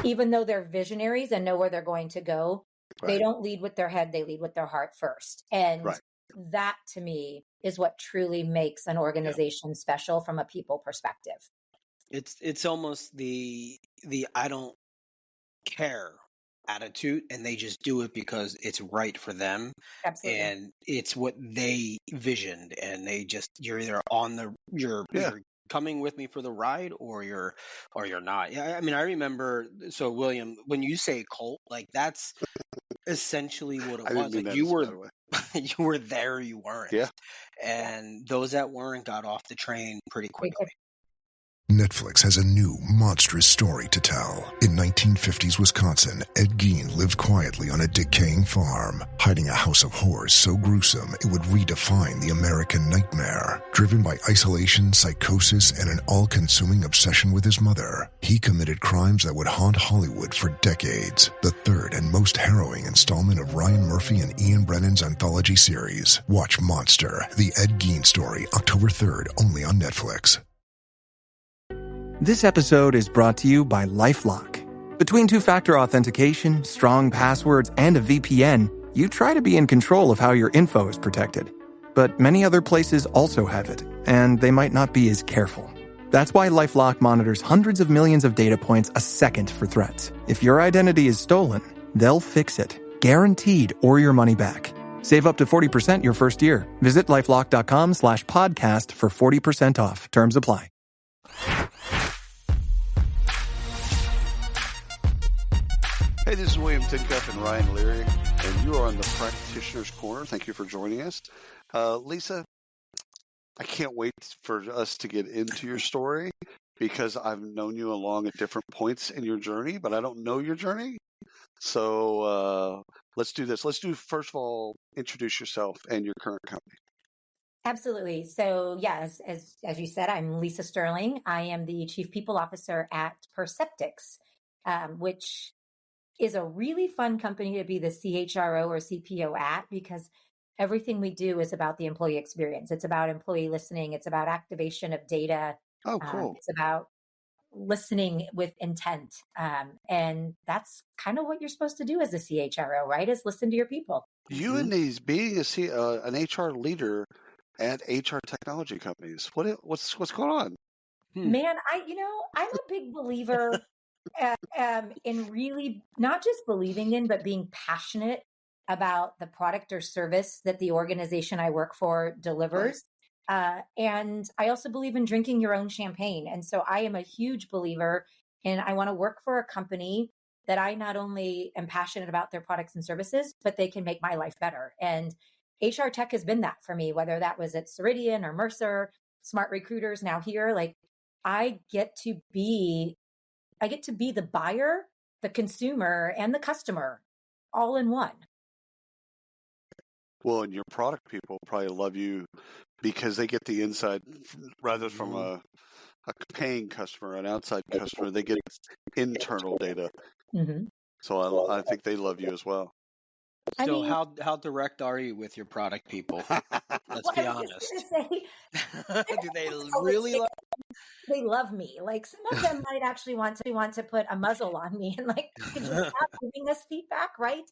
even though they're visionaries and know where they're going to go, Right. they don't lead with their head, they lead with their heart first. And Right. that to me is what truly makes an organization special from a people perspective. It's almost the I don't care attitude, and they just do it because it's right for them. Absolutely. And it's what they visioned, and you're either you're coming with me for the ride, or you're not. Yeah, I mean, I remember. So William, when you say cult, like that's essentially what it I didn't was. mean Like that you as a were bad way. you were there, you weren't. Yeah. And those that weren't got off the train pretty quickly. Netflix has a new, monstrous story to tell. In 1950s Wisconsin, Ed Gein lived quietly on a decaying farm, hiding a house of horrors so gruesome it would redefine the American nightmare. Driven by isolation, psychosis, and an all-consuming obsession with his mother, he committed crimes that would haunt Hollywood for decades. The third and most harrowing installment of Ryan Murphy and Ian Brennan's anthology series. Watch Monster, the Ed Gein story, October 3rd, only on Netflix. This episode is brought to you by LifeLock. Between two-factor authentication, strong passwords, and a VPN, you try to be in control of how your info is protected. But many other places also have it, and they might not be as careful. That's why LifeLock monitors hundreds of millions of data points a second for threats. If your identity is stolen, they'll fix it, guaranteed, or your money back. Save up to 40% your first year. Visit LifeLock.com/podcast for 40% off. Terms apply. Hey, this is William Tincuff and Ryan Leary, and you are on the Practitioner's Corner. Thank you for joining us. Lisa, I can't wait for us to get into your story because I've known you along at different points in your journey, but I don't know your journey. So let's do this. Let's do, first of all, introduce yourself and your current company. Absolutely. So yes, as you said, I'm Lisa Sterling. I am the Chief People Officer at Perceptix, which is a really fun company to be the CHRO or CPO at, because everything we do is about the employee experience. It's about employee listening. It's about activation of data. Oh, cool. It's about listening with intent. And that's kind of what you're supposed to do as a CHRO, right? Is listen to your people. You and these being an HR leader at HR technology companies. What's going on? Man, I'm a big believer in really not just believing in, but being passionate about the product or service that the organization I work for delivers. And I also believe in drinking your own champagne. And so I am a huge believer in, I want to work for a company that I not only am passionate about their products and services, but they can make my life better. And HR tech has been that for me, whether that was at Ceridian or Mercer, Smart Recruiters, now here. Like I get to be the buyer, the consumer, and the customer all in one. Well, and your product people probably love you because they get the inside, rather from a paying customer, an outside customer, they get internal data. Mm-hmm. So I think they love you as well. So how direct are you with your product people? Let's be honest. Do they really love you? They love me. Like some of them might actually want to put a muzzle on me and like, could you stop giving us feedback, right?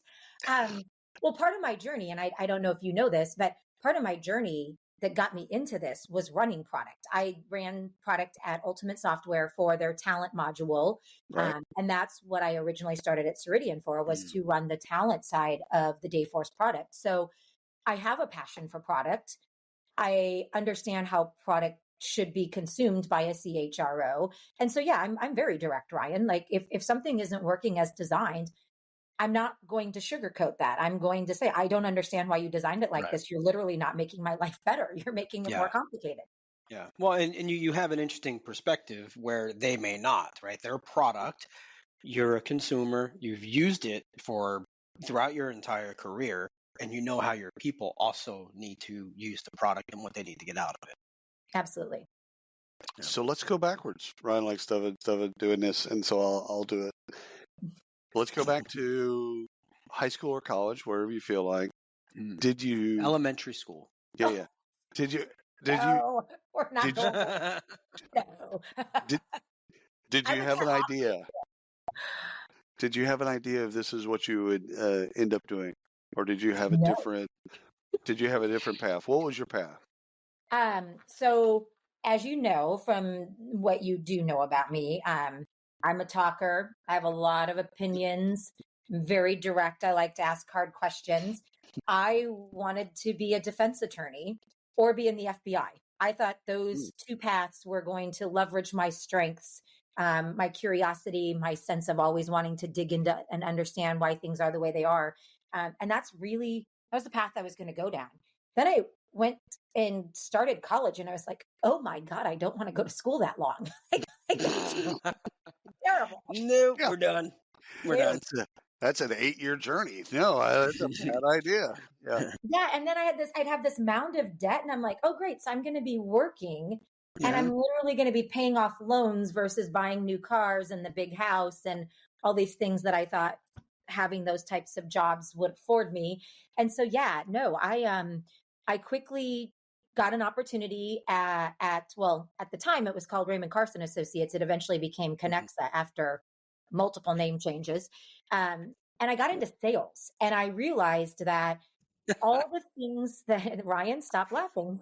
Well, part of my journey, and I don't know if you know this, but part of my journey that got me into this was running product. I ran product at Ultimate Software for their talent module. Right. And that's what I originally started at Ceridian for, was to run the talent side of the Dayforce product. So I have a passion for product. I understand how product should be consumed by a CHRO. And so, yeah, I'm very direct, Ryan. Like if something isn't working as designed, I'm not going to sugarcoat that. I'm going to say, I don't understand why you designed it like this. You're literally not making my life better. You're making it more complicated. Yeah. Well, and you have an interesting perspective where they may not, right? They're a product. You're a consumer. You've used it throughout your entire career, and you know how your people also need to use the product and what they need to get out of it. Absolutely. Yeah. So let's go backwards. Ryan likes doing this, and so I'll do it. Let's go back to high school or college, wherever you feel like. Did you elementary school? Yeah. Did you? No, we're not going. No. Did you have an idea? Did you have an idea if this is what you would end up doing, or did you have a No. different? Did you have a different path? What was your path? So as you know from what you do know about me, I'm a talker. I have a lot of opinions. I'm very direct. I like to ask hard questions. I wanted to be a defense attorney or be in the FBI. I thought those two paths were going to leverage my strengths, my curiosity, my sense of always wanting to dig into and understand why things are the way they are. And that was the path I was going to go down. Then I went and started college and I was like, oh my God, I don't want to go to school that long. Terrible. Nope, Yeah. we're done. We're done. That's an 8-year journey. No, that's a bad idea. Yeah. Yeah. And then I'd have this mound of debt and I'm like, oh, great. So I'm going to be working and I'm literally going to be paying off loans versus buying new cars and the big house and all these things that I thought having those types of jobs would afford me. And so, I quickly got an opportunity at the time it was called Rudy Karsan Associates. It eventually became Connexa after multiple name changes. And I got into sales and I realized that all the things that Ryan, stop laughing,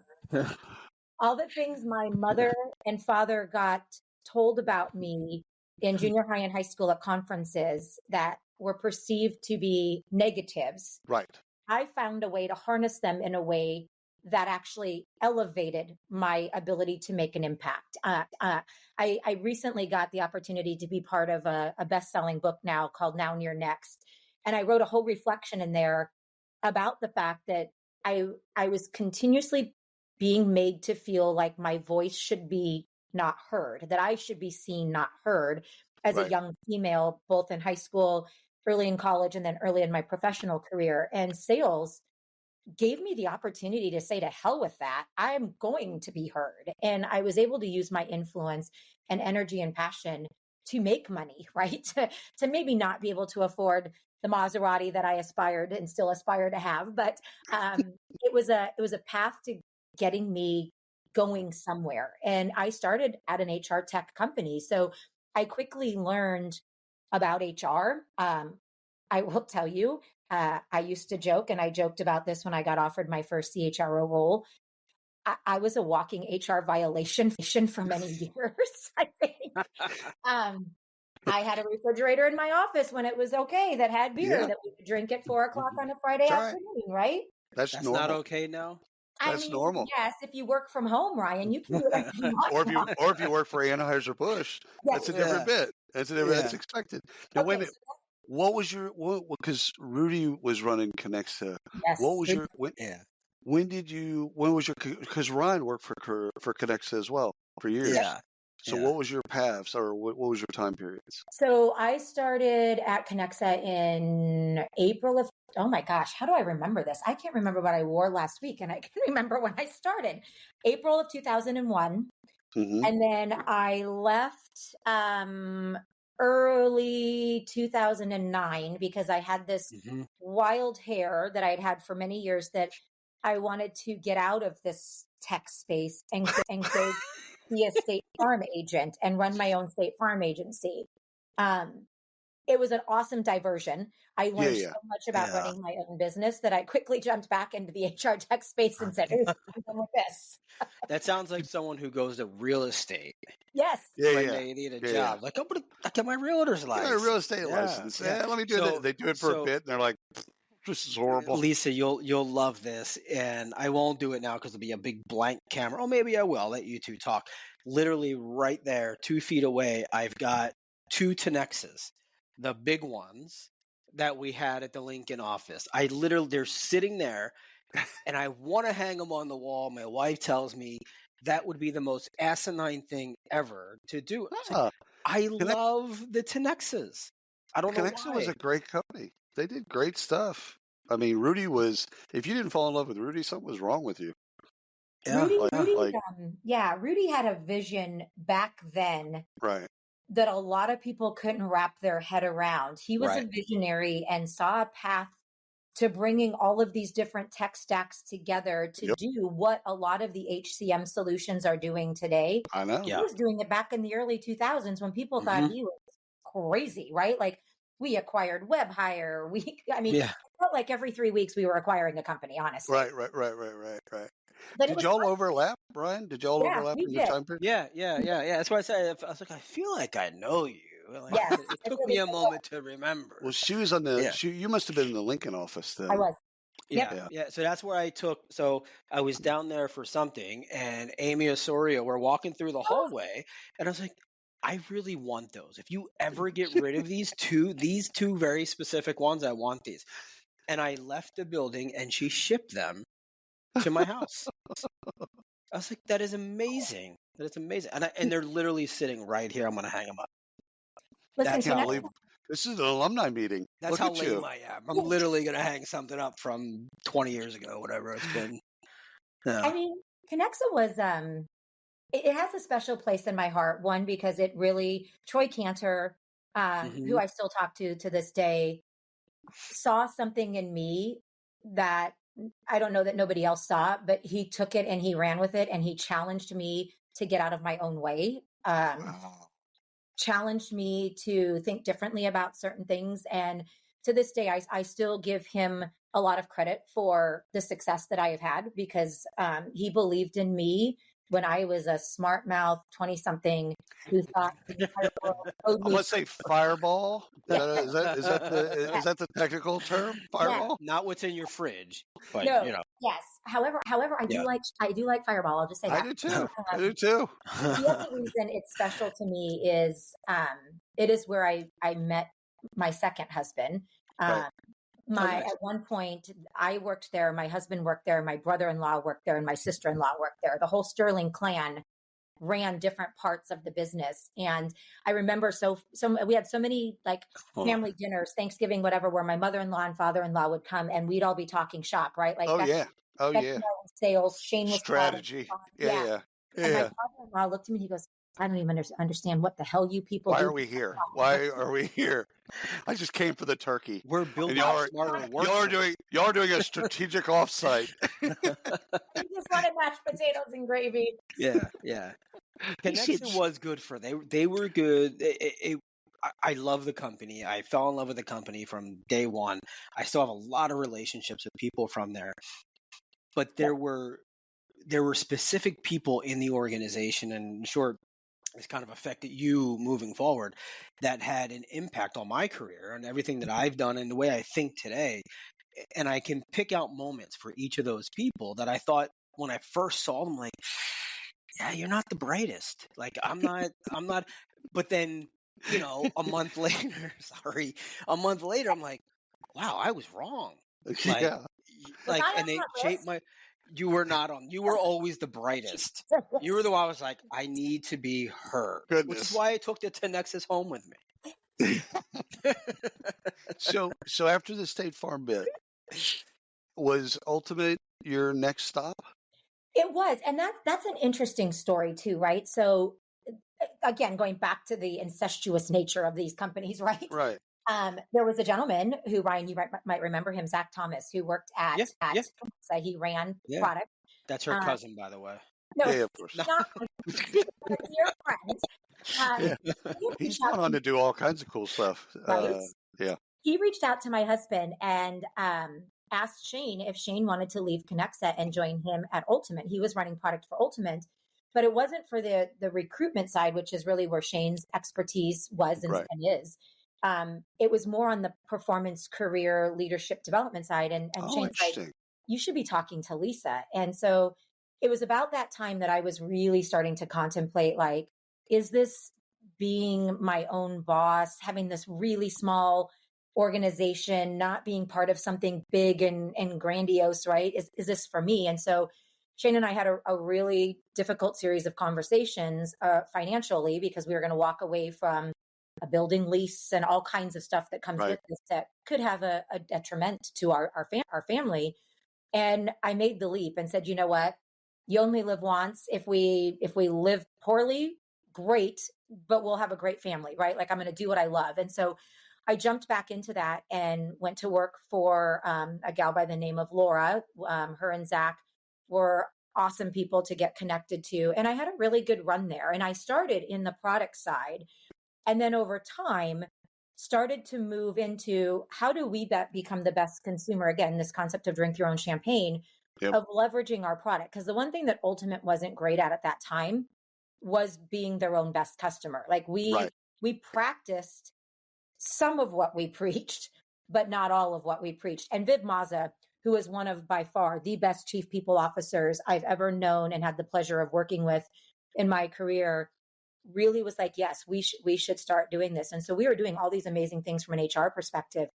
all the things my mother and father got told about me in junior high and high school at conferences that were perceived to be negatives. Right. I found a way to harness them in a way that actually elevated my ability to make an impact. I recently got the opportunity to be part of a best-selling book now called Now Near Next. And I wrote a whole reflection in there about the fact that I was continuously being made to feel like my voice should be not heard, that I should be seen, not heard as a young female, both in high school, early in college, and then early in my professional career. And sales gave me the opportunity to say to hell with that. I'm going to be heard. And I was able to use my influence and energy and passion to make money, right? To maybe not be able to afford the Maserati that I aspired and still aspire to have. But it was a path to getting me going somewhere. And I started at an HR tech company. So I quickly learned about HR. I will tell you, I used to joke, and I joked about this when I got offered my first CHRO role. I was a walking HR violation for many years, I think. I had a refrigerator in my office when it was okay that had beer that we could drink at 4:00 on a Friday afternoon, right? That's normal. Not okay now? That's normal. Yes, if you work from home, Ryan, you can do whatever you want. or if you work for Anheuser-Busch, that's a different bit. That's expected. Now, wait a minute. What was because Rudy was running Connexa. Yes. What was because Ryan worked for Connexa as well for years. Yeah. So what was your paths or what was your time periods? So I started at Connexa in April of, oh my gosh, how do I remember this? I can't remember what I wore last week and I can remember when I started. April of 2001. Mm-hmm. And then I left early 2009 because I had this wild hair that I'd had for many years that I wanted to get out of this tech space and go be a state farm agent and run my own state farm agency. It was an awesome diversion. I learned so much about running my own business that I quickly jumped back into the HR tech space and said, "Ooh, I'm done with this." That sounds like someone who goes to real estate. Yes. When they need a job. Like, I'm going to get my realtor's license. Yeah, a real estate license. Yeah, let me do it. They do it for a bit and they're like, this is horrible. Lisa, you'll love this. And I won't do it now because it'll be a big blank camera. Oh, maybe I will. I'll let you two talk. Literally right there, 2 feet away, I've got 2 Tenexes, the big ones that we had at the Lincoln office. They're sitting there and I want to hang them on the wall. My wife tells me that would be the most asinine thing ever to do. I love the Tenexes. I don't know why. Connexa was a great company. They did great stuff. I mean, Rudy if you didn't fall in love with Rudy, something was wrong with you. Yeah, Rudy had a vision back then. Right. That a lot of people couldn't wrap their head around. He was a visionary and saw a path to bringing all of these different tech stacks together to do what a lot of the HCM solutions are doing today. I know. He was doing it back in the early 2000s when people thought he was crazy, right? Like we acquired Web Hire. It felt like every 3 weeks we were acquiring a company, honestly. Right. But Did y'all overlap, Brian? Did y'all overlap we in your did. time period? Yeah. That's why I said, I was like, I feel like I know you. Like, Yeah. it took me a moment to remember. Well, she was on the. You must have been in the Lincoln office then. I was. Yeah. So that's where I took. So I was down there for something, and Amy Osorio were walking through the hallway, and I was like, I really want those. If you ever get rid of these two very specific ones, I want these. And I left the building, and she shipped them to my house. I was like, that is amazing. That is amazing. And they're literally sitting right here. I'm going to hang them up. Listen, I can't believe this is an alumni meeting. That's Look how at lame you. I am. I'm literally going to hang something up from 20 years ago, whatever it's been. Yeah. I mean, Conexa was, it has a special place in my heart. One, because it really, Troy Kanter, who I still talk to this day, saw something in me that I don't know that nobody else saw, but he took it and he ran with it, and he challenged me to get out of my own way. Challenged me to think differently about certain things. And to this day, I still give him a lot of credit for the success that I have had, because he believed in me when I was a smart mouth 20-something who thought the entire world owed I'm me. gonna say fireball. Is that the technical term? Fireball? Not what's in your fridge, but No, you know. yes. However, I do like Fireball. I'll just say that. I do too. I do too. The other reason it's special to me is it is where I met my second husband. Right. At one point I worked there, my husband worked there, my brother-in-law worked there, and my sister-in-law worked there. The whole Sterling clan ran different parts of the business. And I remember so we had so many like family dinners, Thanksgiving, whatever, where my mother-in-law and father-in-law would come and we'd all be talking shop, right? Like sales, Shane was strategy. Yeah. And my father-in-law looked at me and he goes, I don't even understand what the hell you people do. Why are we here? Why are we here? I just came for the turkey. We're building smarter work. Y'all are doing a strategic offsite. I just wanted mashed potatoes and gravy. Yeah. Connection was good for they were good. I love the company. I fell in love with the company from day one. I still have a lot of relationships with people from there. But there were specific people in the organization, and in short, it's kind of affected you moving forward, that had an impact on my career and everything that I've done and the way I think today. And I can pick out moments for each of those people that I thought when I first saw them, like, yeah, you're not the brightest. Like, I'm not, but then, a month later, I'm like, wow, I was wrong. And they shaped you were not on. You were always the brightest. You were the one I was like, I need to be her. Goodness. Which is why I took the Tenexus home with me. So after the State Farm bit, was Ultimate your next stop? It was. And that's an interesting story too, right? So again, going back to the incestuous nature of these companies, right? Right. There was a gentleman who, Ryan, you might remember him, Zach Thomas, who worked at so he ran product. That's her cousin, by the way. No, of course. Not a dear friend. He's gone on to do all kinds of cool stuff. Right? He reached out to my husband and asked Shane if Shane wanted to leave Conexa and join him at Ultimate. He was running product for Ultimate, but it wasn't for the recruitment side, which is really where Shane's expertise was and is. It was more on the performance, career, leadership development side. And Shane's like, you should be talking to Lisa. And so it was about that time that I was really starting to contemplate, like, is this being my own boss, having this really small organization, not being part of something big and grandiose, right? Is this for me? And so Shane and I had a really difficult series of conversations financially, because we were going to walk away from a building lease and all kinds of stuff that comes with this that could have a detriment to our family. And I made the leap and said, you know what? You only live once. If we live poorly, great, but we'll have a great family, right? Like, I'm going to do what I love. And so I jumped back into that and went to work for a gal by the name of Laura. Her and Zach were awesome people to get connected to. And I had a really good run there. And I started in the product side. And then over time, started to move into how do we become the best consumer? Again, this concept of drink your own champagne, of leveraging our product. Because the one thing that Ultimate wasn't great at that time was being their own best customer. Like we practiced some of what we preached, but not all of what we preached. And Viv Mazza, who is one of by far the best chief people officers I've ever known and had the pleasure of working with in my career, really was like, yes, we should start doing this. And so we were doing all these amazing things from an HR perspective,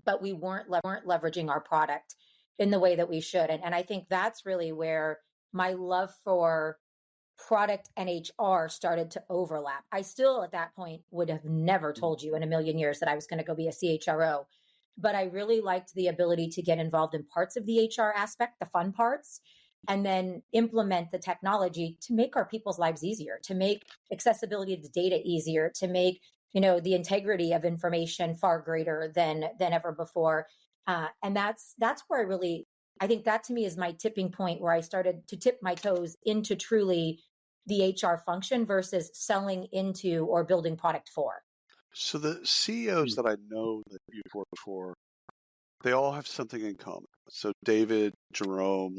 but we weren't leveraging our product in the way that we should. And I think that's really where my love for product and HR started to overlap. I still at that point would have never told you in a million years that I was going to go be a CHRO, but I really liked the ability to get involved in parts of the HR aspect, the fun parts, and then implement the technology to make our people's lives easier, to make accessibility to data easier, to make, the integrity of information far greater than ever before. And that's where I think that to me is my tipping point, where I started to tip my toes into truly the HR function versus selling into or building product for. So the CEOs that I know that you've worked for, they all have something in common. So David, Jerome,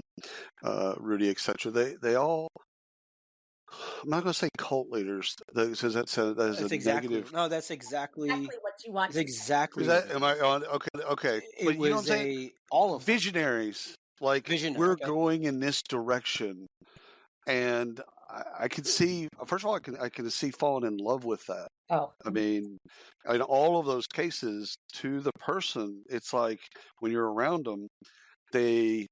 Rudy, etc. They all, I'm not going to say cult leaders, because that's a negative. No, that's exactly what you want. That's exactly. Am I on? Okay. But you know what I'm saying? All of visionaries. We're going in this direction, and I can see. First of all, I can see falling in love with that. Oh, I mean, in all of those cases, to the person, it's like when you're around them, they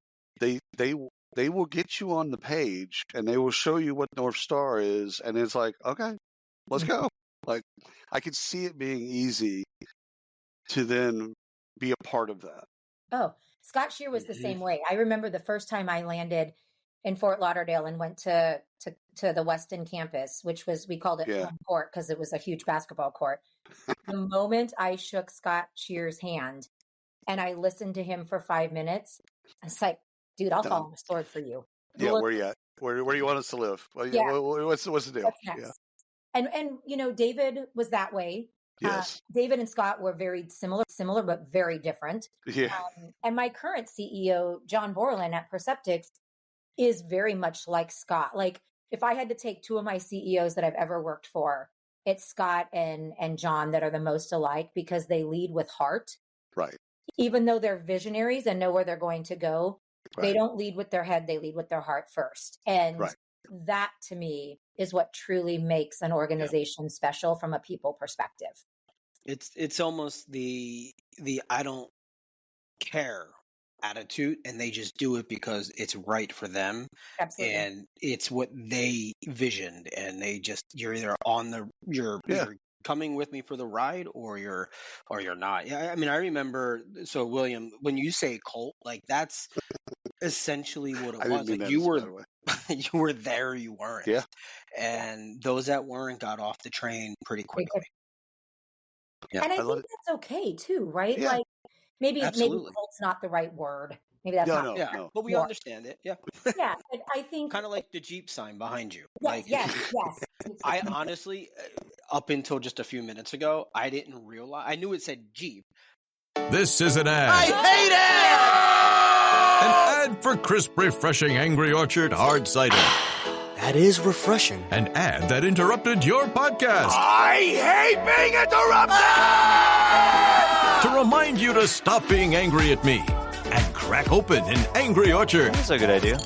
will get you on the page, and they will show you what North Star is, and it's like, okay, let's go. Like, I could see it being easy to then be a part of that. Oh, Scott Scherr was the same way. I remember the first time I landed in Fort Lauderdale and went to the Weston campus, which was, we called it home court because it was a huge basketball court. The moment I shook Scott Scherr's hand and I listened to him for 5 minutes, I was like, dude, I'll fall on the sword for you. Yeah, where you at? Where do you want us to live? Well, what's the deal? Yeah. And David was that way. Yes. David and Scott were very similar, but very different. Yeah. And my current CEO, John Borland at Perceptix, is very much like Scott. Like, if I had to take two of my CEOs that I've ever worked for, it's Scott and John that are the most alike, because they lead with heart. Right. Even though they're visionaries and know where they're going to go, they don't lead with their head, they lead with their heart first. And that to me is what truly makes an organization special from a people perspective. It's almost the I don't care attitude, and they just do it because it's right for them. Absolutely. And it's what they visioned, and you're either you're coming with me for the ride, or you're not. Yeah, I mean, I remember. So William, when you say cult, like, that's essentially what it was. Like, you were there, you weren't. Yeah. And those that weren't got off the train pretty quickly. Yeah. And I think that's okay too, right? Yeah. Like, maybe cult's not the right word. Maybe that's no. But we understand it. Yeah. Yeah. But I think kind of like the Jeep sign behind you. Yes. I honestly, up until just a few minutes ago, I didn't realize. I knew it said Jeep. This is an ad. I hate it! An ad for crisp, refreshing Angry Orchard hard cider. That is refreshing. An ad that interrupted your podcast. I hate being interrupted! To remind you to stop being angry at me and crack open an Angry Orchard. That's a good idea.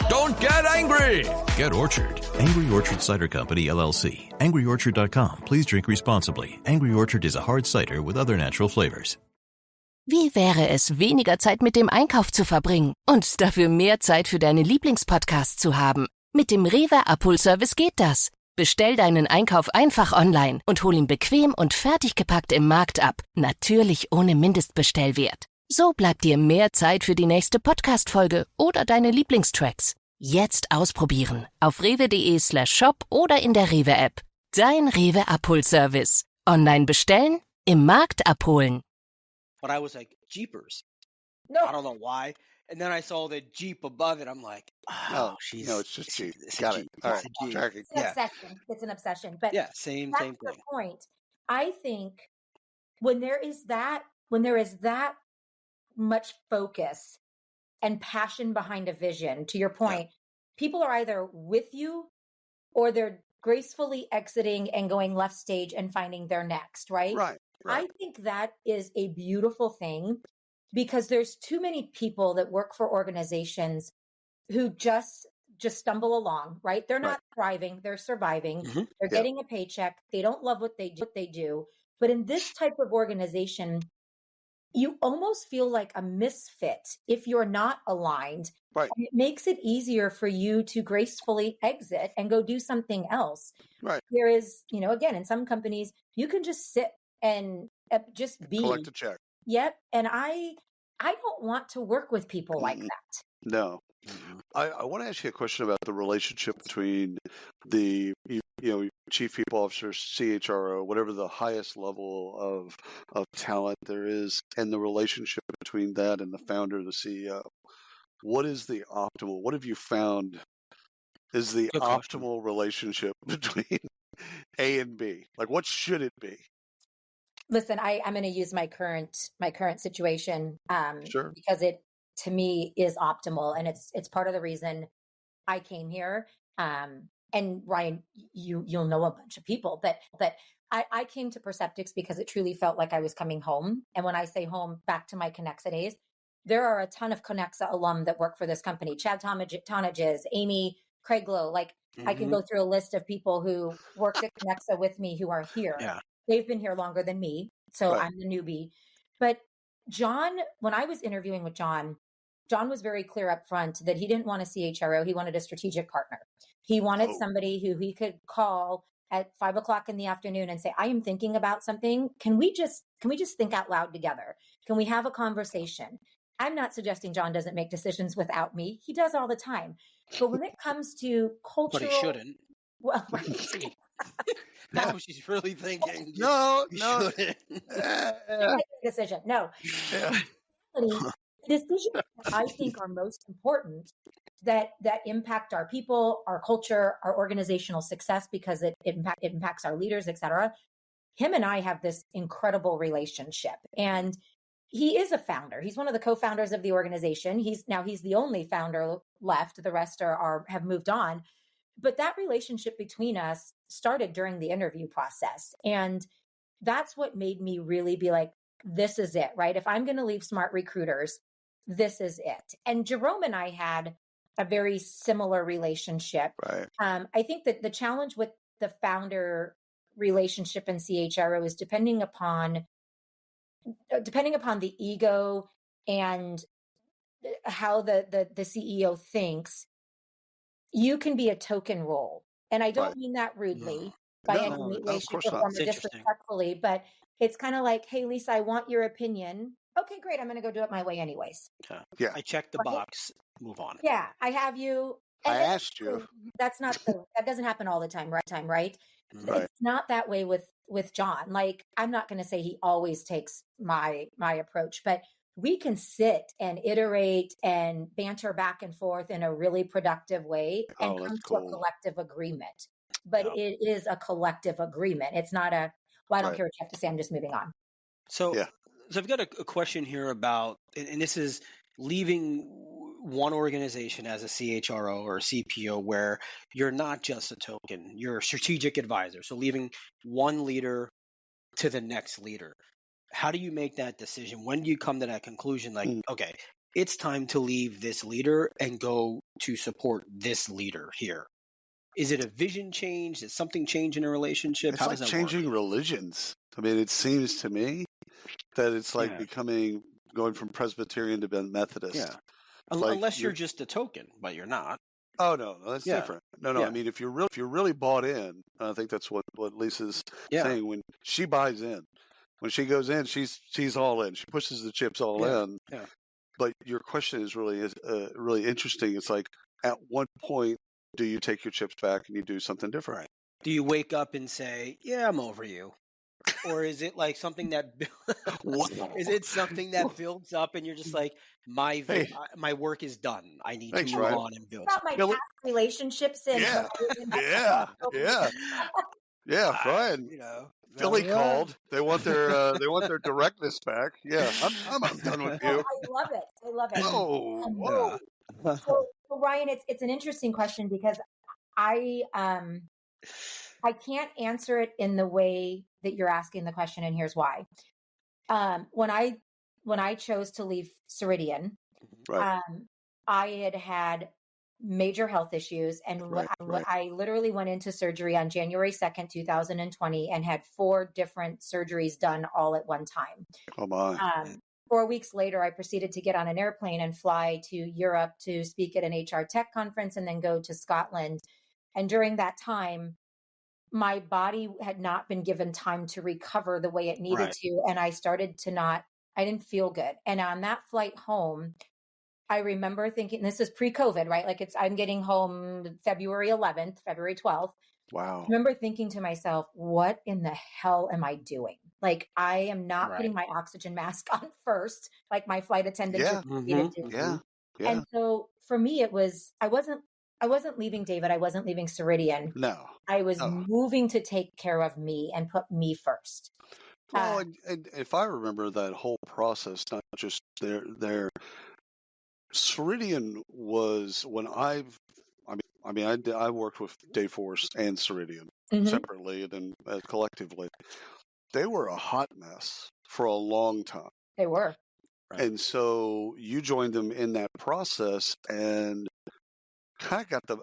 Don't get angry. Get Orchard. Angry Orchard Cider Company, LLC. AngryOrchard.com. Please drink responsibly. Angry Orchard is a hard cider with other natural flavors. Wie wäre es, weniger Zeit mit dem Einkauf zu verbringen und dafür mehr Zeit für deine Lieblingspodcasts zu haben? Mit dem Rewe Abholservice geht das. Bestell deinen Einkauf einfach online und hol ihn bequem und fertig gepackt im Markt ab. Natürlich ohne Mindestbestellwert. So bleibt dir mehr Zeit für die nächste Podcast-Folge oder deine Lieblingstracks. Jetzt ausprobieren. Auf rewe.de/shop oder in der Rewe-App. Dein Rewe Abholservice. Online bestellen, im Markt abholen. But I was like, Jeepers. No. I don't know why. And then I saw the Jeep above it. I'm like, no, it's just Jeep. Got it. All right. It's an obsession. It's an obsession. But yeah, same thing. Point. I think when there is that much focus and passion behind a vision, to your point, people are either with you or they're gracefully exiting and going left stage and finding their next, right? Right. I think that is a beautiful thing, because there's too many people that work for organizations who just stumble along, right? They're not thriving, they're surviving, they're getting a paycheck, they don't love what they do. But in this type of organization, you almost feel like a misfit if you're not aligned. Right. And it makes it easier for you to gracefully exit and go do something else. Right. There is, again, in some companies, you can just sit and just be. Collect a check. Yep. And I don't want to work with people like that. No. I want to ask you a question about the relationship between the chief people officer, CHRO, whatever the highest level of talent there is, and the relationship between that and the founder, the CEO. What is the optimal? What have you found is the optimal relationship between A and B? Like, what should it be? Listen, I'm going to use my current situation because it, to me, is optimal, and it's part of the reason I came here. And Ryan, you'll know a bunch of people, but I came to Perceptix because it truly felt like I was coming home. And when I say home, back to my Connexa days, there are a ton of Connexa alum that work for this company. Chad Tonages, Amy Craiglow, I can go through a list of people who worked at Connexa with me who are here. Yeah. They've been here longer than me, so I'm the newbie. But John, when I was interviewing with John was very clear up front that he didn't want a CHRO. He wanted a strategic partner. He wanted somebody who he could call at 5:00 in the afternoon and say, I am thinking about something. Can we just think out loud together? Can we have a conversation? I'm not suggesting John doesn't make decisions without me. He does all the time. But when it comes to cultural... But he shouldn't. Well, Now she's really thinking. No. Make a decision. No. The decisions that I think are most important that impact our people, our culture, our organizational success, because it impacts our leaders, et cetera. Him and I have this incredible relationship, and he is a founder. He's one of the co-founders of the organization. He's the only founder left. The rest have moved on. But that relationship between us started during the interview process. And that's what made me really be like, this is it, right? If I'm going to leave Smart Recruiters, this is it. And Jerome and I had a very similar relationship. Right. I think that the challenge with the founder relationship and CHRO is depending upon the ego and how the CEO thinks, you can be a token role. And I don't mean that rudely by any way, shape, or form, or disrespectfully, but it's kind of like, hey, Lisa, I want your opinion. Okay, great. I'm going to go do it my way anyways. Yeah. I checked the box. Move on. Yeah. I have you. I asked you. That doesn't happen all the time, right? It's not that way with John. Like, I'm not going to say he always takes my approach, but we can sit and iterate and banter back and forth in a really productive way and come to a collective agreement. But it is a collective agreement. It's not I don't care what you have to say. I'm just moving on. So I've got a question here about, and this is leaving one organization as a CHRO or a CPO where you're not just a token, you're a strategic advisor. So leaving one leader to the next leader. How do you make that decision? When do you come to that conclusion? Like, okay, it's time to leave this leader and go to support this leader here. Is it a vision change? Is something change in a relationship? It's How like does that changing work? religions. I mean, it seems to me that it's like going from Presbyterian to Methodist. Yeah. Like Unless you're just a token, but you're not. Oh no, that's different. No. Yeah. I mean, if you're really bought in, I think that's what Lisa's saying. When she buys in, when she goes in, she's all in. She pushes the chips all in. Yeah. But your question is really interesting. It's like, at what point do you take your chips back and you do something different? Right. Do you wake up and say, "Yeah, I'm over you," or is it like something that builds up and you're just like, my work is done. I need to move on and build. About my past relationships and Brian. Philly called. They want their directness back. Yeah, I'm done with you. I love it. I love it. Whoa. So Ryan, it's an interesting question because I can't answer it in the way that you're asking the question, and here's why. When I chose to leave Ceridian, Right. I had major health issues, and I literally went into surgery on January 2nd, 2020, and had 4 different surgeries done all at one time. Oh my. 4 weeks later, I proceeded to get on an airplane and fly to Europe to speak at an HR tech conference and then go to Scotland. And during that time, my body had not been given time to recover the way it needed to. And I started to I didn't feel good. And on that flight home, I remember thinking, this is pre-COVID, right? Like I'm getting home February 11th, February 12th. Wow. I remember thinking to myself, what in the hell am I doing? Like, I am not putting my oxygen mask on first, like my flight attendants needed to do. Yeah. And so for me, it was, I wasn't leaving David. I wasn't leaving Ceridian. No. I was moving to take care of me and put me first. Well, and if I remember that whole process, not just their Ceridian was when I worked with Dayforce and Ceridian separately and then collectively. They were a hot mess for a long time. They were. Right. And so you joined them in that process and you got the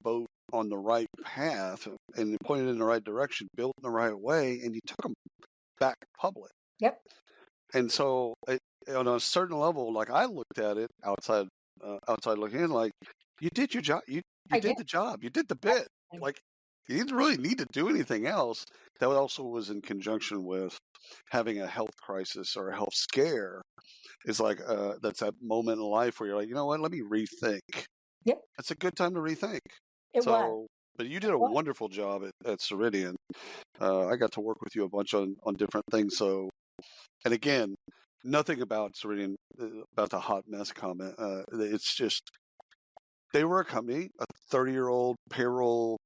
boat on the right path and pointed in the right direction, built in the right way, and you took them back public. Yep. And so on a certain level, like I looked at it outside looking in, like you did your job. You did the job. You did the bit. Like you didn't really need to do anything else. That also was in conjunction with having a health crisis or a health scare. It's like that's that moment in life where you're like, you know what? Let me rethink. Yep. That's a good time to rethink. It was. But you did a wonderful job at Ceridian. I got to work with you a bunch on different things. So, and again, nothing about Ceridian, about the hot mess comment. It's just, they were a company, a 30-year-old payroll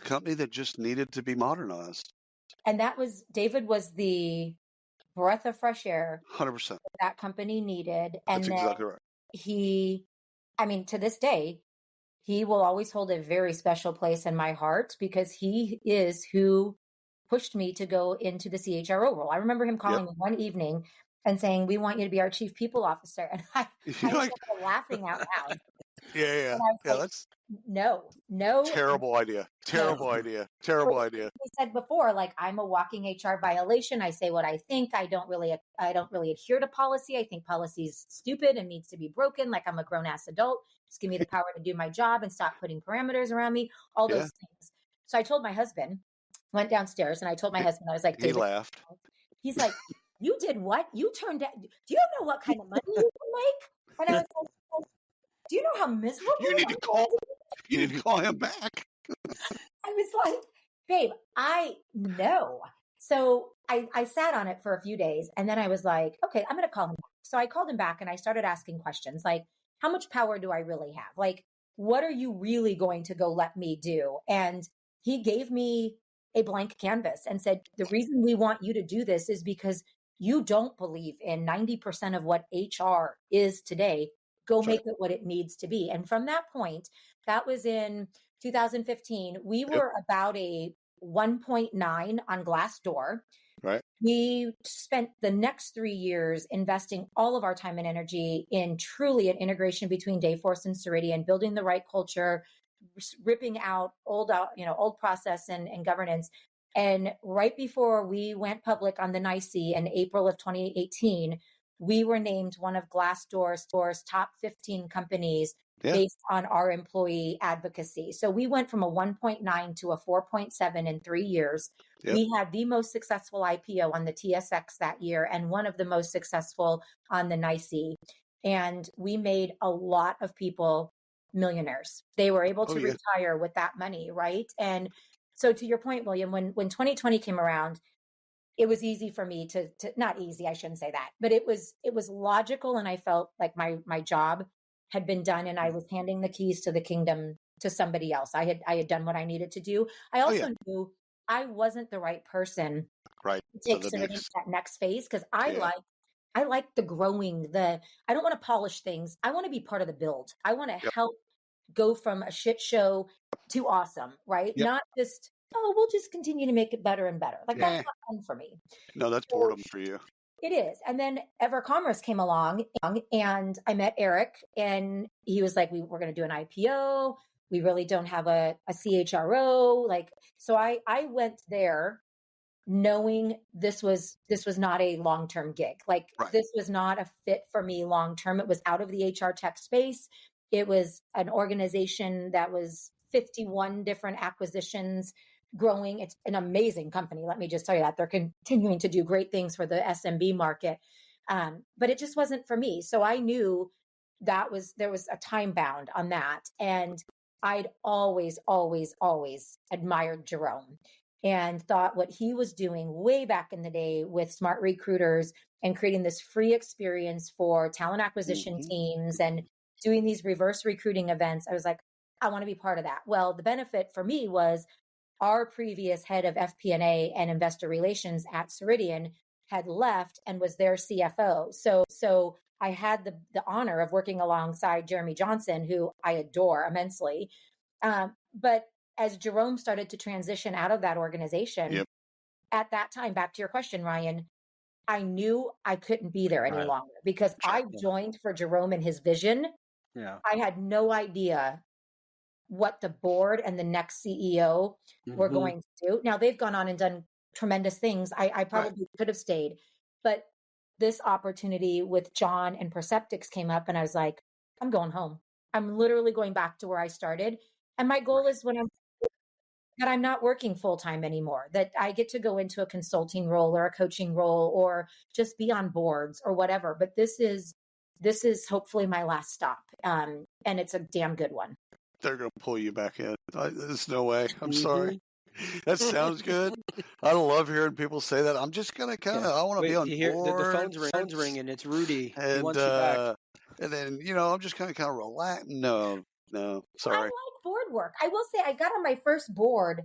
company that just needed to be modernized. And David was the breath of fresh air 100% that company needed. And that's exactly right. To this day, he will always hold a very special place in my heart because he is who pushed me to go into the CHRO role. I remember him calling me one evening and saying, "We want you to be our chief people officer." And I was laughing out loud. Yeah. That's no. Terrible idea. Terrible idea. He said before, like, I'm a walking HR violation. I say what I think. I don't really adhere to policy. I think policy's stupid and needs to be broken. Like, I'm a grown ass adult. Just give me the power to do my job and stop putting parameters around me. All those things. So I told my husband, went downstairs and I told my husband, I was like, he laughed. He's like, you did what? You turned down. Do you know what kind of money you can make? And I was like, do you know how miserable you need to call him back. I was like, babe, I know. So I sat on it for a few days and then I was like, okay, I'm going to call him back. So I called him back and I started asking questions like, how much power do I really have? Like, what are you really going to go let me do? And he gave me a blank canvas and said, the reason we want you to do this is because you don't believe in 90% of what HR is today. Go make it what it needs to be. And from that point, that was in 2015, we were about a 1.9 on Glassdoor. Right. We spent the next 3 years investing all of our time and energy in truly an integration between Dayforce and Ceridian, building the right culture, ripping out old process and governance. And right before we went public on the NYSE in April of 2018, we were named one of Glassdoor's top 15 companies based on our employee advocacy. So we went from a 1.9 to a 4.7 in 3 years. We had the most successful IPO on the TSX that year and one of the most successful on the NYSE. And we made a lot of people millionaires. They were able to retire with that money, right? And so to your point, William, when 2020 came around, it was easy for me to not easy, I shouldn't say that, but it was logical. And I felt like my job had been done and I was handing the keys to the kingdom to somebody else. I had done what I needed to do. I also knew I wasn't the right person Right. to take Ceridian to that next phase, because I like the growing, I don't want to polish things. I want to be part of the build. I want to help go from a shit show to awesome, right? Yep. Not just, we'll just continue to make it better and better. Like that's not fun for me. No, that's boredom for you. It is. And then EverCommerce came along and I met Eric and he was like, we're going to do an IPO. We really don't have a CHRO. Like, so I went there knowing this was not a long-term gig. Like this was not a fit for me long-term. It was out of the HR tech space. It was an organization that was 51 different acquisitions growing. It's an amazing company. Let me just tell you that they're continuing to do great things for the SMB market. But it just wasn't for me. So I knew there was a time bound on that. And I'd always, always, always admired Jerome and thought what he was doing way back in the day with smart recruiters and creating this free experience for talent acquisition teams and doing these reverse recruiting events. I was like, I want to be part of that. Well, the benefit for me was our previous head of FP&A and investor relations at Ceridian had left and was their CFO. So I had the honor of working alongside Jeremy Johnson, who I adore immensely. But as Jerome started to transition out of that organization, at that time, back to your question, Ryan, I knew I couldn't be there any longer because I joined for Jerome and his vision. Yeah. I had no idea what the board and the next CEO were going to do. Now they've gone on and done tremendous things. I probably could have stayed, but this opportunity with John and Perceptix came up and I was like, I'm going home. I'm literally going back to where I started. And my goal is that I'm not working full-time anymore, that I get to go into a consulting role or a coaching role or just be on boards or whatever. But this is hopefully my last stop. And it's a damn good one. They're going to pull you back in. There's no way. I'm sorry. That sounds good. I love hearing people say that. I'm just going to I want to be on board. The phone's ringing. It's Rudy. And, he wants you back. And then, I'm just kind of relax. No, sorry. I like board work. I will say I got on my first board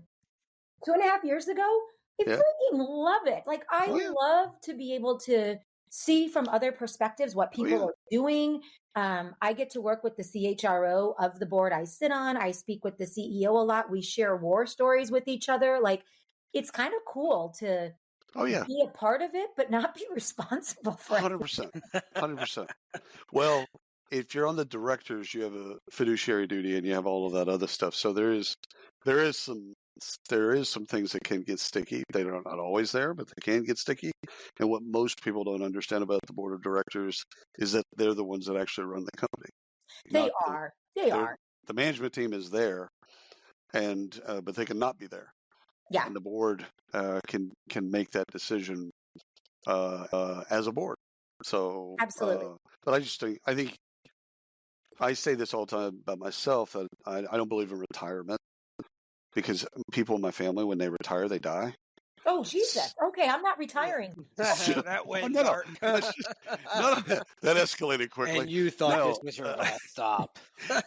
2.5 years ago. I freaking love it. Like I love to be able to see from other perspectives what people are doing. I get to work with the CHRO of the board I sit on. I speak with the CEO a lot. We share war stories with each other. Like it's kind of cool to be a part of it, but not be responsible for it. 100%. Well, if you're on the directors, you have a fiduciary duty and you have all of that other stuff. So there is some things that can get sticky. They are not always there, but they can get sticky. And what most people don't understand about the board of directors is that they're the ones that actually run the company. They are. The management team is there, and but they cannot be there. Yeah. And the board can make that decision as a board. So absolutely. But I think I say this all the time about myself that I don't believe in retirement. Because people in my family, when they retire, they die. Oh, Jesus. Okay, I'm not retiring. That went dark. That escalated quickly. And you thought this was your last stop.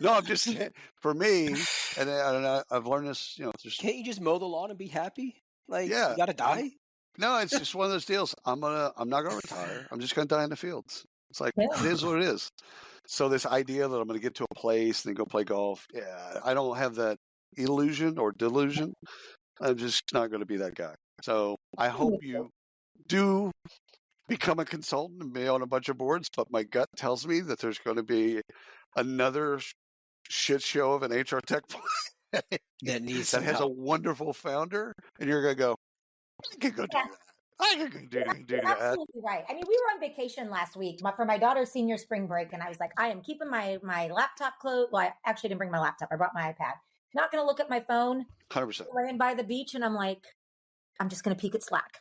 No, I'm just saying, for me, and I've learned this, Can't you just mow the lawn and be happy? Like, you got to die? No, it's just one of those deals. I'm not going to retire. I'm just going to die in the fields. It's like, it is what it is. So this idea that I'm going to get to a place and then go play golf, I don't have that illusion or delusion. I'm just not going to be that guy. So I hope you do become a consultant and be on a bunch of boards, but my gut tells me that there's going to be another shit show of an HR tech that has a wonderful founder, and you're going to go, I could go do that. I could do that. Absolutely right. I mean, we were on vacation last week for my daughter's senior spring break, and I was like, I am keeping my laptop closed. Well, I actually didn't bring my laptop. I brought my iPad. Not going to look at my phone. 100%. Laying by the beach, and I'm like, I'm just going to peek at Slack.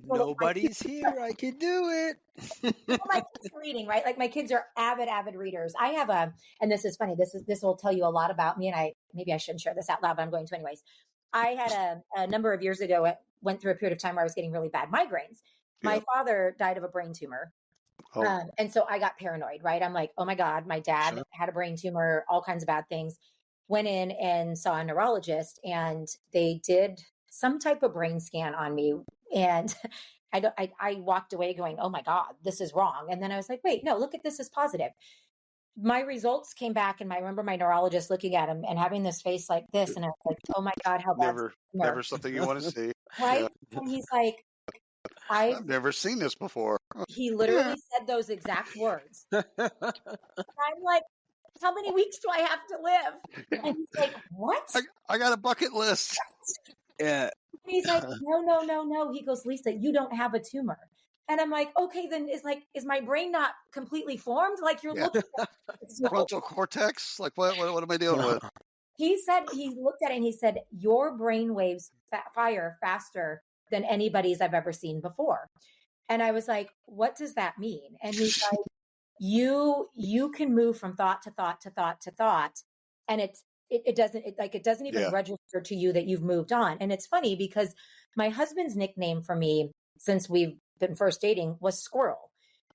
Nobody's here. I can do it. My kids are reading, right? Like my kids are avid readers. I have and this is funny. This will tell you a lot about me, and maybe I shouldn't share this out loud, but I'm going to anyways. I had a number of years ago, went through a period of time where I was getting really bad migraines. My father died of a brain tumor. And so I got paranoid, right? I'm like, oh my God, my dad had a brain tumor, all kinds of bad things. Went in and saw a neurologist, and they did some type of brain scan on me. And I walked away going, oh my God, this is wrong. And then I was like, wait, no, look at this as positive. My results came back, and I remember my neurologist looking at him and having this face like this. And I was like, oh my God, how bad. Never something you want to see. Right. Yeah. And he's like, I've never seen this before. He literally said those exact words. I'm like, how many weeks do I have to live? And he's like, what? I got a bucket list. Yeah. And he's like, no. He goes, Lisa, you don't have a tumor. And I'm like, okay, then is my brain not completely formed? Like you're looking at frontal cortex? Like what am I dealing with? He said, he looked at it and he said, your brain waves fire faster than anybody's I've ever seen before. And I was like, what does that mean? And he's like, you can move from thought to thought to thought to thought. And it doesn't even register to you that you've moved on. And it's funny because my husband's nickname for me since we've been first dating was Squirrel.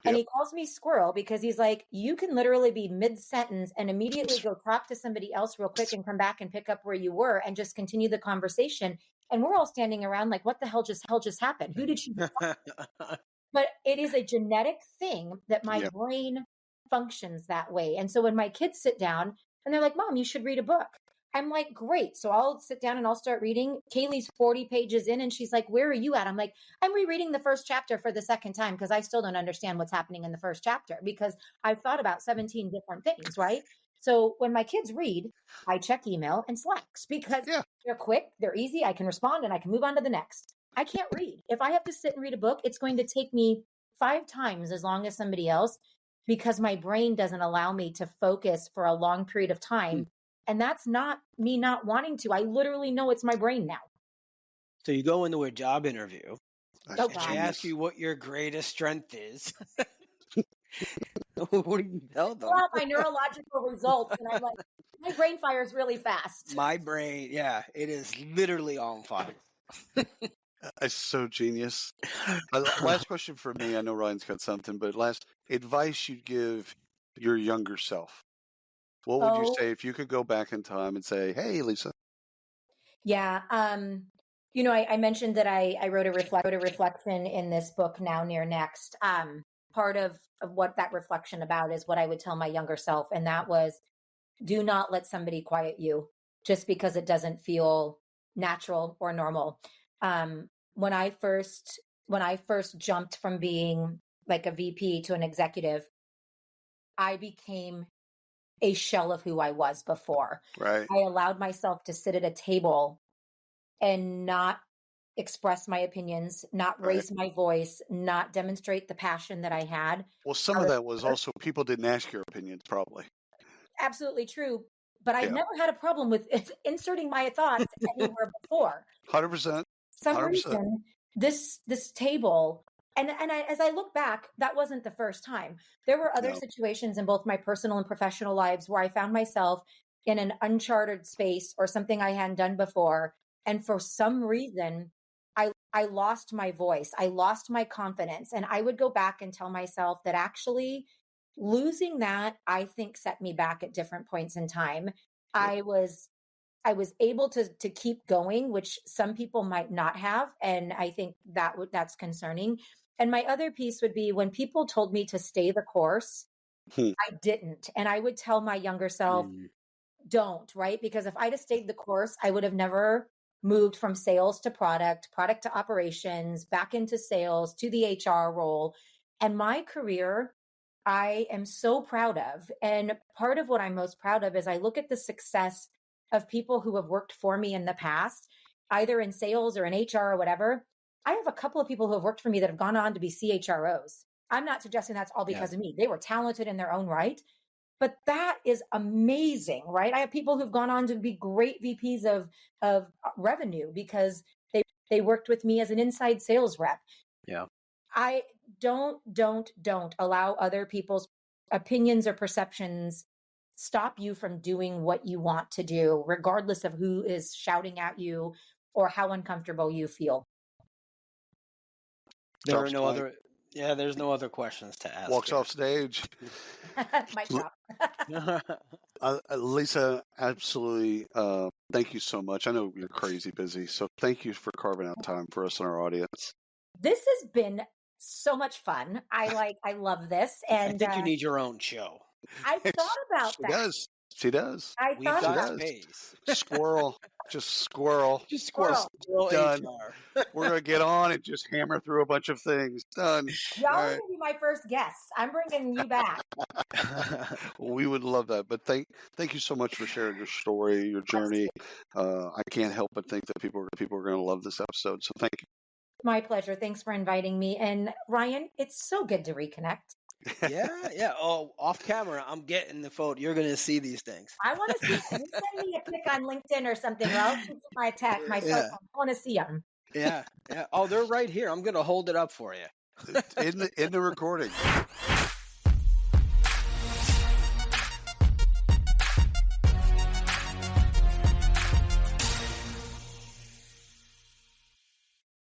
And he calls me Squirrel because he's like, you can literally be mid-sentence and immediately go talk to somebody else real quick and come back and pick up where you were and just continue the conversation. And we're all standing around like, what the hell just happened? Who did she But it is a genetic thing that my brain functions that way. And so when my kids sit down and they're like, Mom, you should read a book. I'm like, great. So I'll sit down and I'll start reading. Kaylee's 40 pages in and she's like, where are you at? I'm like, I'm rereading the first chapter for the second time because I still don't understand what's happening in the first chapter because I've thought about 17 different things, right? So when my kids read, I check email and Slacks because they're quick, they're easy, I can respond and I can move on to the next. I can't read. If I have to sit and read a book, it's going to take me 5 times as long as somebody else because my brain doesn't allow me to focus for a long period of time. And that's not me not wanting to. I literally know it's my brain now. So you go into a job interview. Oh, and they ask you what your greatest strength is. What do you tell them? Well, my neurological results. And I'm like, my brain fires really fast. My brain, it is literally on fire. It's so genius. Last question for me. I know Ryan's got something, but last advice you'd give your younger self. What would you say if you could go back in time and say, hey, Lisa? Yeah. I mentioned that I wrote a reflection in this book, Now Near Next. Part of what that reflection about is what I would tell my younger self. And that was, do not let somebody quiet you just because it doesn't feel natural or normal. When I first jumped from being like a VP to an executive, I became a shell of who I was before. Right. I allowed myself to sit at a table and not express my opinions, not raise my voice, not demonstrate the passion that I had. Well, some of that was also people didn't ask your opinions, probably. Absolutely true. But I never had a problem with inserting my thoughts anywhere before. 100%. Some reason, this table, and as I look back, that wasn't the first time. There were other situations in both my personal and professional lives where I found myself in an uncharted space or something I hadn't done before. And for some reason, I lost my voice. I lost my confidence. And I would go back and tell myself that actually losing that, I think, set me back at different points in time. I was able to keep going, which some people might not have. And I think that's concerning. And my other piece would be when people told me to stay the course, I didn't. And I would tell my younger self, don't, right? Because if I'd have stayed the course, I would have never moved from sales to product to operations, back into sales, to the HR role. And my career, I am so proud of. And part of what I'm most proud of is I look at the success of people who have worked for me in the past, either in sales or in HR or whatever. I have a couple of people who have worked for me that have gone on to be CHROs. I'm not suggesting that's all because of me. They were talented in their own right, but that is amazing, right? I have people who've gone on to be great VPs of revenue because they worked with me as an inside sales rep. Yeah. I don't allow other people's opinions or perceptions stop you from doing what you want to do, regardless of who is shouting at you or how uncomfortable you feel. There are no other Yeah, there's no other questions to ask. Walks off stage. Mic drop. Lisa, absolutely. Thank you so much. I know you're crazy busy, so thank you for carving out time for us and our audience. This has been so much fun. I love this, and I think you need your own show. I thought about that. She does. We've got space. Squirrel. Just squirrel. Just squirrel. Done. HR. We're going to get on and just hammer through a bunch of things. Done. Y'all are going to be my first guests. I'm bringing you back. We would love that. But thank you so much for sharing your story, your journey. I can't help but think that people are going to love this episode. So thank you. My pleasure. Thanks for inviting me. And Ryan, it's so good to reconnect. Yeah. Oh, off camera, I'm getting the photo. You're going to see these things. I want to see them. You send me a pic on LinkedIn or something, or I'll shoot my cell phone. I want to see them. Yeah. Oh, they're right here. I'm going to hold it up for you. In the recording.